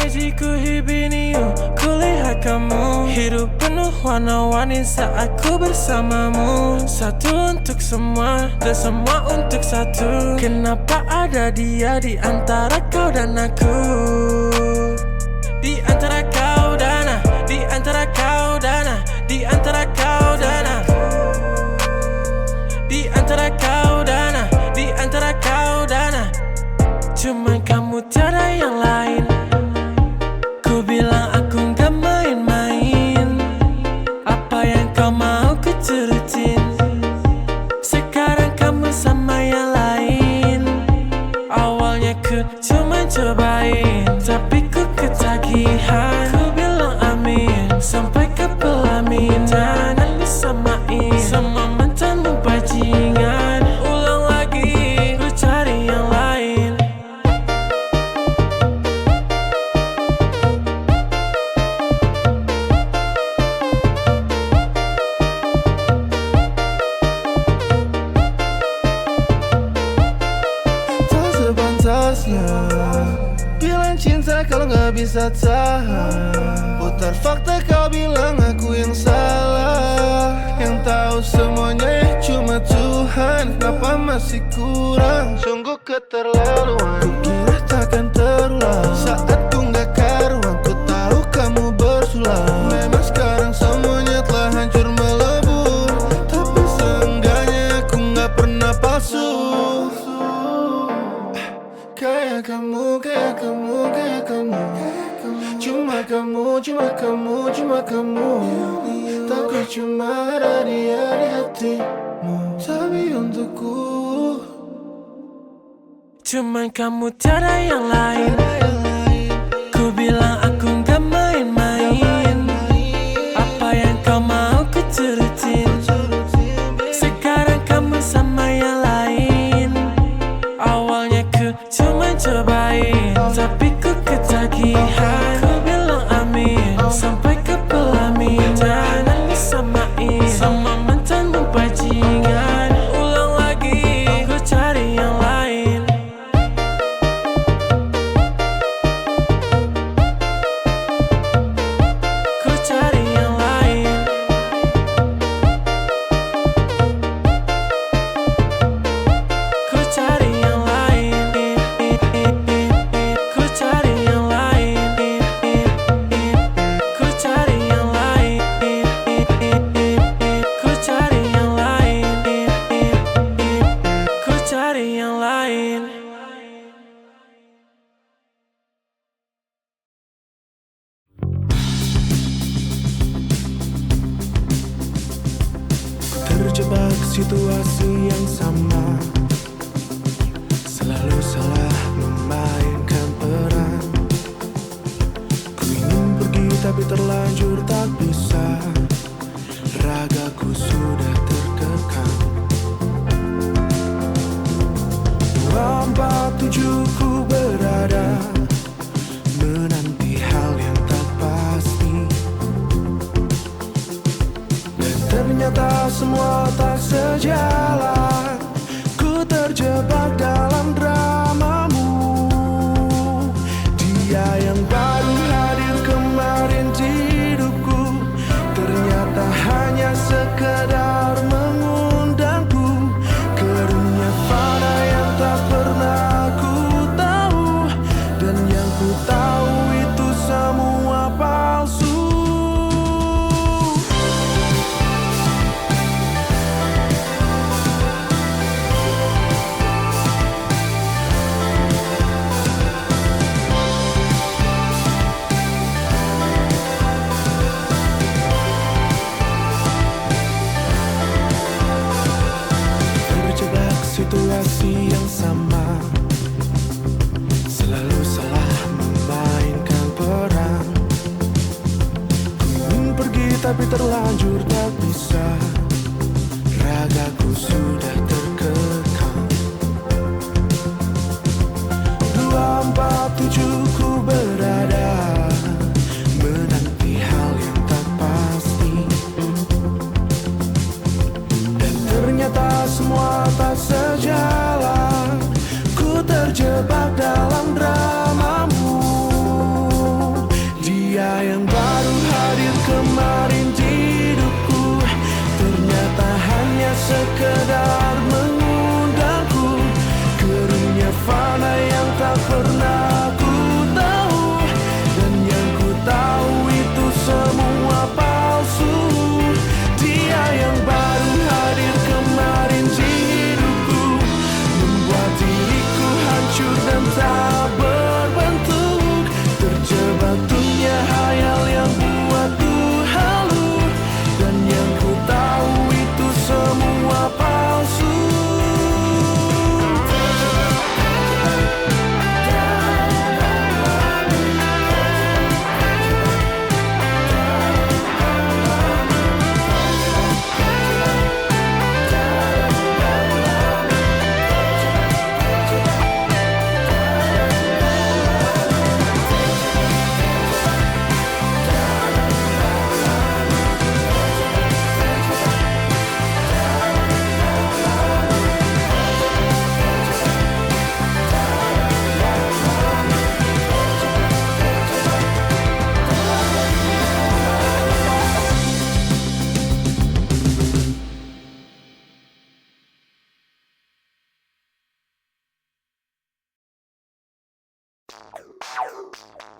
IG ku hibini kulihat kamu. Hidup penuh warna-warni saat ku bersamamu. Satu untuk semua dan semua untuk satu. Kenapa ada dia di antara kau dan aku? Di antara kau dan di antara kau dan di antara kau dan di antara kau dan di antara kau dan cuman kamu tiada yang lain. Ku bilang aku gak main-main. Apa yang kau mau ku turutin. Sekarang kamu sama yang lain. Awalnya ku cuma cobain, tapi ku ketagihan. Ku bilang amin sampai ke pelaminan. Dan disamain sama mantanmu bajingan. Ulang lagi, ku cari yang lain. Tak sepantasnya bilang cinta kalau gak bisa tahan. Putar fakta kau bilang aku yang salah. Yang tahu semuanya cuma Tuhan. Kenapa masih kurang? Sungguh keterlaluan. Ku kira takkan terulang. Saat ku gak karuan, ku tahu kamu bersulang. Memang sekarang semuanya telah hancur melebur. Tapi seenggaknya aku gak pernah palsu. Kayak kamu, kayak kamu, kayak kamu. Cuma kamu, cuma kamu, cuma kamu. Takut cuma ada dia di hatimu. Tapi untukku Cuman kamu tiada yang lain. Ku bilang aku gak main-main. Apa yang kau mau ku turutin. Sekarang kamu sama yang lain. Awalnya ku cuma cobain, tapi ku ketagihan. Ku bilang amin sampai ke pelaminan. Dan disamain sama mantanmu bajingan. Ulang lagi, ku cari yang lain. Ku cari yang lain. Ku cari yang lain. Ku cari yang lain. Ku cari yang lain. Ku cari yang lain. Ku cari yang lain. terjebak situasi yang sama. Selalu salah memainkan peran. Ku ingin pergi tapi terlanjur tak bisa. Ragaku sudah terkekang. 247 ku berada, menanti hal yang tak pasti. Dan ternyata semua tak sejalan. Ku terjebak dalam dramamu. Dia yang baru hadir kemarin di hidupku, ternyata hanya sekedar mengundangku ke dunia fana yang tak pernah ku tahu. Dan yang ku tahu itu semua palsu. Terjebak situasi yang sama. Selalu salah memainkan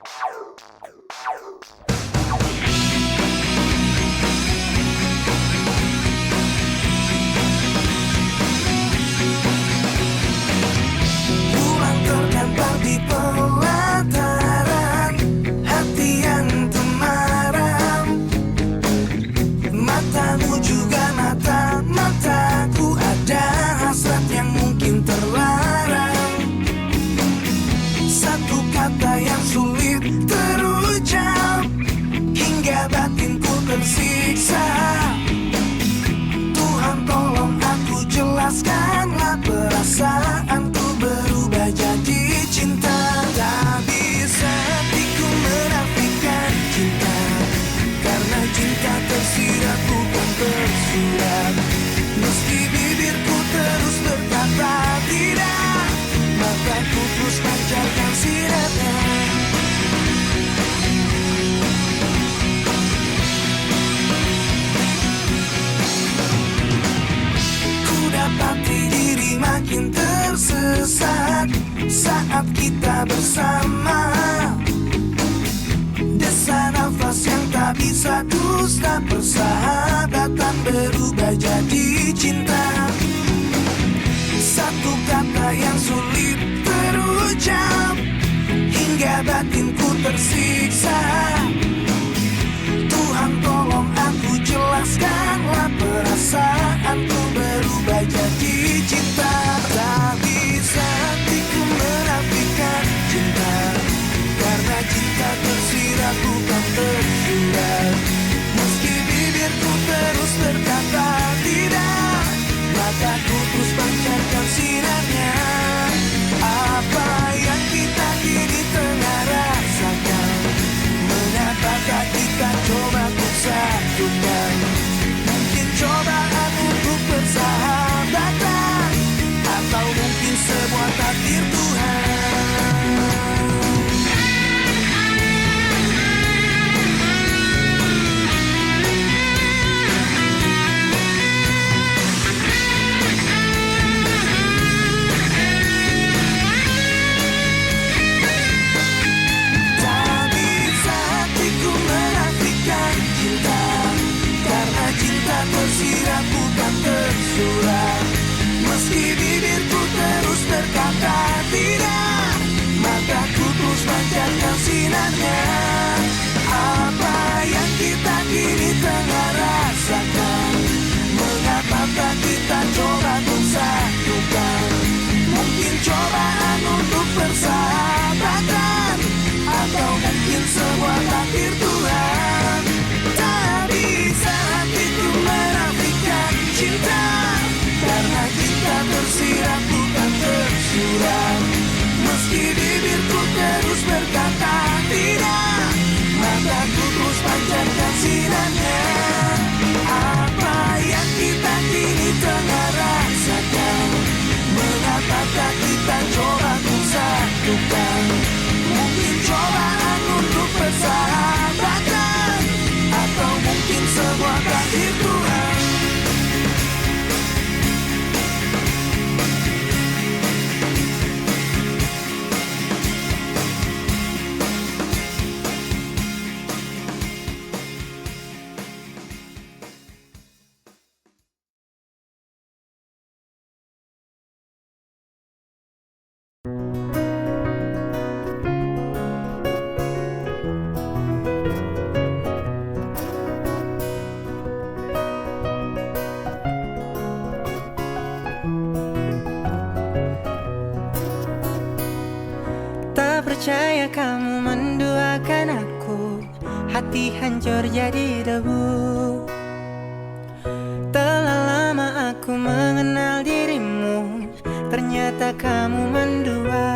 Bulan terdampar di pelataran hati yang temaram. Matamu juga mataku, ada hasrat yang mungkin terlarang. Satu kata yang sulit terucap hingga batinku tersiksa. Tuhan tolong aku jelaskanlah perasaanku berubah jadi cinta. Tak bisa hatiku menafikan cinta, karena cinta tersirat bukan tersurat. Meski bibirku terus berkata tidak, mataku terus pancarkan sinarnya. Ku dapati diri makin tersesat saat kita bersama. Desa nafas yang tak bisa dusta, persahabatan berubah jadi cinta. Satu kata yang sulit terucap hingga batinku tersiksa. Tuhan tolong aku jelaskanlah perasaanku berubah jadi cinta. Tak bisa hatiku menafikan cinta, karena cinta tersirat bukan tersurat. Meski bibirku terus berkata tidak, mataku terus pancarkan sinarnya. Apa yang kita kini tengah rasakan, mengapa tak kita coba untuk satukan? Mungkin cobaan untuk persahabatan, atau mungkin sebuah takdir Tuhan. Tak bisa hatiku menafikan cinta, karena cinta tersirat bukan tersurat. Meski bibirku terus berkata tidak, mataku terus pancarkan sinarnya. Apa yang kita kini tengah rasakan, mengapa tak kita coba untuk satukan? Mungkin cobaan untuk persahabatan, atau mungkin sebuah takdir Tuhan. Tak bisa hatiku menafikan cinta, karena cinta tersirat bukan tersurat. Meski bibirku terus berkata tidak, mataku terus pancarkan sinarnya. Apa yang kita kini tengah rasakan, mengapa tak kita coba untuk satukan? Mungkin cobaan untuk persahabatan, atau mungkin sebuah takdir Tuhan. Tak percaya kamu menduakan aku, hati hancur jadi debu. Telah lama aku mengenal dirimu, ternyata kamu mendua.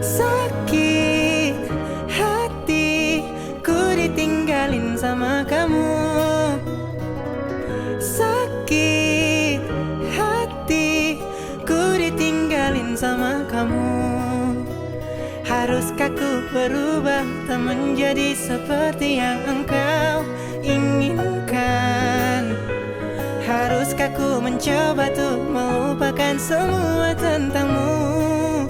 Sakit hati ku ditinggalin sama kamu. Sakit hati ku ditinggalin sama kamu. Haruskah ku berubah, tak menjadi seperti yang engkau inginkan? Haruskah ku mencoba tuh melupakan semua tentangmu?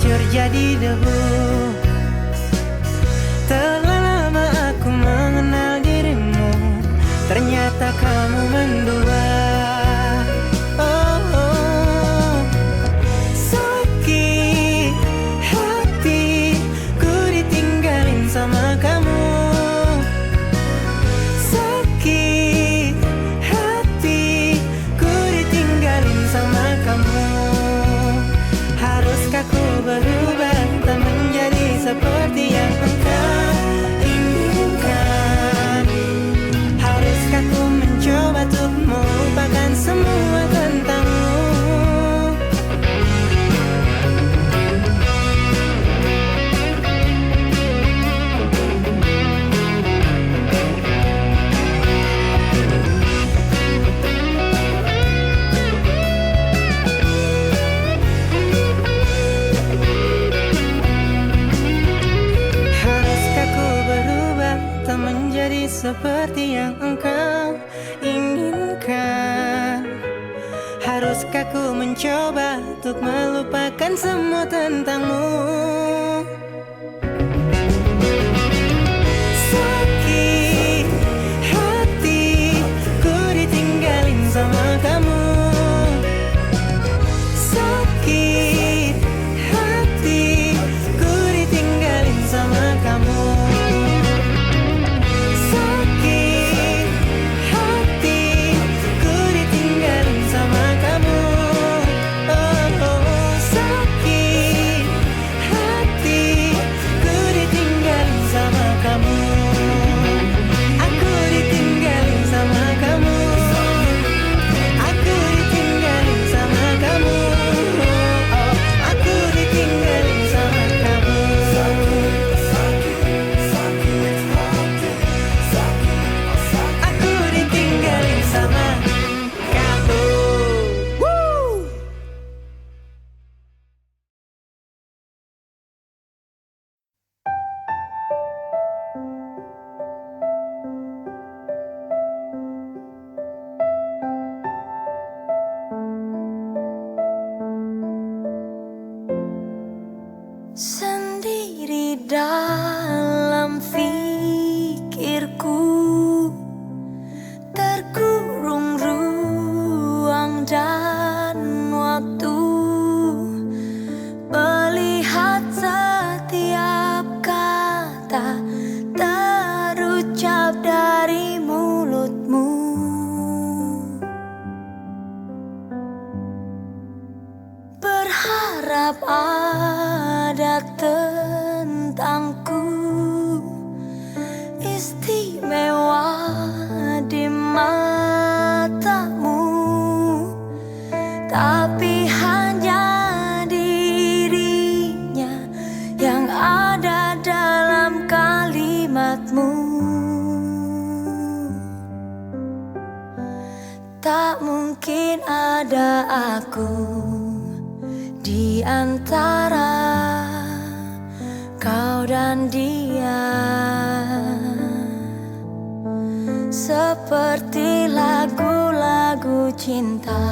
hancur jadi debu. Telah lama aku mengenal dirimu, ternyata kamu mendua. Sakit hati ku ditinggalin sama kamu. Sakit hati ku ditinggalin sama kamu. Haruskah ku berubah tak menjadi seperti yang engkau inginkan? Haruskah ku mencoba untuk melupakan semua tentangmu? Haruskah ku berubah tak menjadi seperti yang engkau inginkan? Haruskah ku mencoba untuk melupakan semua tentangmu? Sakit hati ku ditinggalin sama kamu. Sakit hati ku ditinggalin sama kamu. Sakit hati ku ditinggalin sama kamu. Oh, sakit hati ku ditinggalin sama kamu. Aku ditinggalin sama kamu. Aku ditinggalin sama kamu. Oh, aku ditinggalin sama kamu. Aku ditinggalin sama kamu. Woo! Sendiri dalam fikirku, terkurung ruang dan waktu, melihat setiap kata terucap dari mulutmu. Berharap ada tentangku istimewa di matamu, tapi hanya dirinya yang ada dalam kalimatmu. Tak mungkin ada aku di antara kau dan dia, seperti lagu-lagu cinta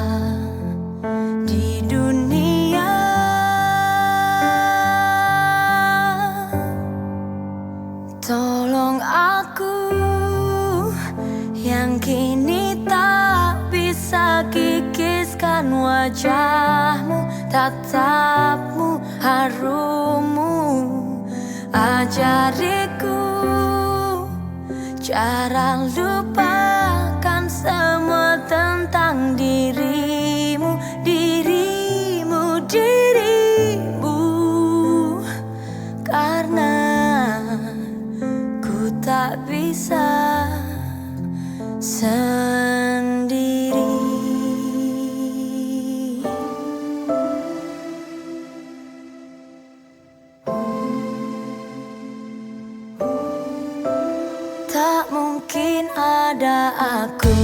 di dunia. Tolong aku yang kini tak bisa kikiskan wajahmu, tatapmu, harummu. Ajariku cara lupakan semua tentang dirimu, dirimu, dirimu. Karena ku tak bisa sendiri. Tak mungkin ada aku